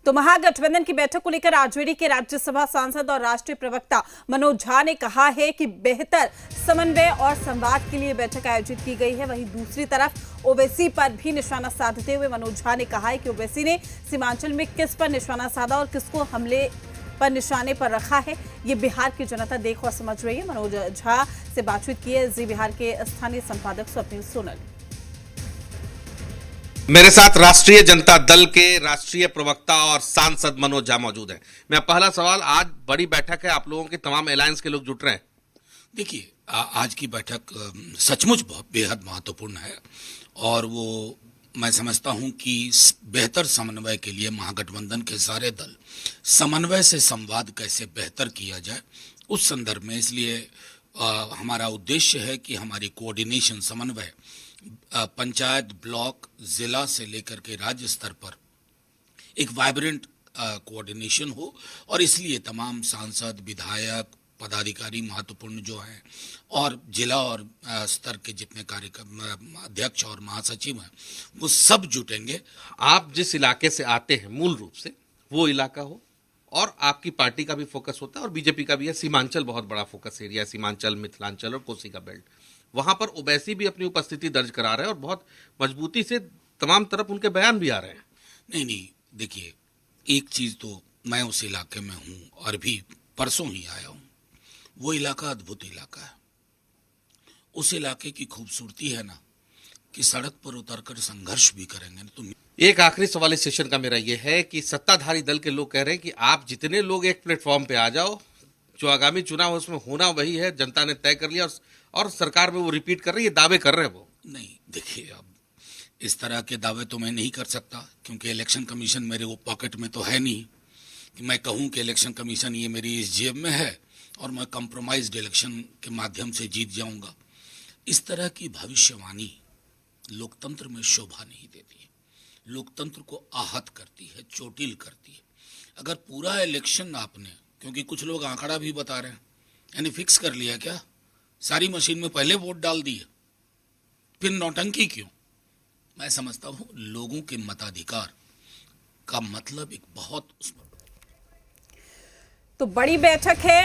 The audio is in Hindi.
तो महागठबंधन की बैठक को लेकर आरजेडी के राज्यसभा सांसद और राष्ट्रीय प्रवक्ता मनोज झा ने कहा है कि बेहतर समन्वय और संवाद के लिए बैठक आयोजित की गई है। वहीं दूसरी तरफ ओवैसी पर भी निशाना साधते हुए मनोज झा ने कहा है कि ओवैसी ने सीमांचल में किस पर निशाना साधा और किसको हमले पर निशाने पर रखा है, ये बिहार की जनता देख और समझ रही है। मनोज झा से बातचीत की है जी बिहार के स्थानीय संपादक स्वप्निल सोनल। मेरे साथ राष्ट्रीय जनता दल के राष्ट्रीय प्रवक्ता और सांसद मनोज झा मौजूद हैं। मेरा पहला सवाल, आज बड़ी बैठक है, आप लोगों के तमाम अलायंस के लोग जुट रहे हैं। देखिए, आज की बैठक सचमुच बहुत बेहद महत्वपूर्ण है और वो मैं समझता हूं कि बेहतर समन्वय के लिए महागठबंधन के सारे दल समन्वय से संवाद कैसे बेहतर किया जाए उस संदर्भ में, इसलिए हमारा उद्देश्य है कि हमारी कोऑर्डिनेशन समन्वय पंचायत, ब्लॉक, जिला से लेकर के राज्य स्तर पर एक वाइब्रेंट कोऑर्डिनेशन हो और इसलिए तमाम सांसद, विधायक, पदाधिकारी महत्वपूर्ण जो हैं और जिला और स्तर के जितने कार्यक्रम अध्यक्ष और महासचिव हैं वो सब जुटेंगे। आप जिस इलाके से आते हैं मूल रूप से वो इलाका हो और आपकी पार्टी का भी फोकस होता है और बीजेपी का भी है। सीमांचल बहुत बड़ा फोकस एरिया, सीमांचल, मिथिलांचल और कोसी का बेल्ट, वहां पर ओवैसी भी अपनी उपस्थिति दर्ज करा रहे हैं और बहुत मजबूती से तमाम तरफ उनके बयान भी आ रहे हैं। नहीं, देखिए, एक चीज तो मैं उस इलाके में हूं और भी परसों ही आया हूं। वो इलाका अद्भुत इलाका है। उस इलाके की खूबसूरती है ना कि सड़क पर उतरकर संघर्ष भी करेंगे तो। एक आखिरी सवाल इस सेशन का मेरा ये है कि सत्ताधारी दल के लोग कह रहे हैं कि आप जितने लोग एक प्लेटफॉर्म पे आ जाओ, जो आगामी चुनाव उसमें होना वही है, जनता ने तय कर लिया और सरकार में वो रिपीट कर रही है, दावे कर रहे हैं वो। नहीं, देखिए, अब इस तरह के दावे तो मैं नहीं कर सकता क्योंकि इलेक्शन कमीशन मेरे वो पॉकेट में तो है नहीं कि मैं कहूं कि इलेक्शन कमीशन ये मेरी इस जेब में है और मैं कंप्रोमाइज्ड इलेक्शन के माध्यम से जीत जाऊंगा। इस तरह की भविष्यवाणी लोकतंत्र में शोभा नहीं देती है, लोकतंत्र को आहत करती है, चोटिल करती है। अगर पूरा इलेक्शन आपने, क्योंकि कुछ लोग आंकड़ा भी बता रहे हैं, यानी फिक्स कर लिया क्या, सारी मशीन में पहले वोट डाल दिए, फिर नौटंकी क्यों? मैं समझता हूं लोगों के मताधिकार का मतलब एक बहुत तो बड़ी बैठक है।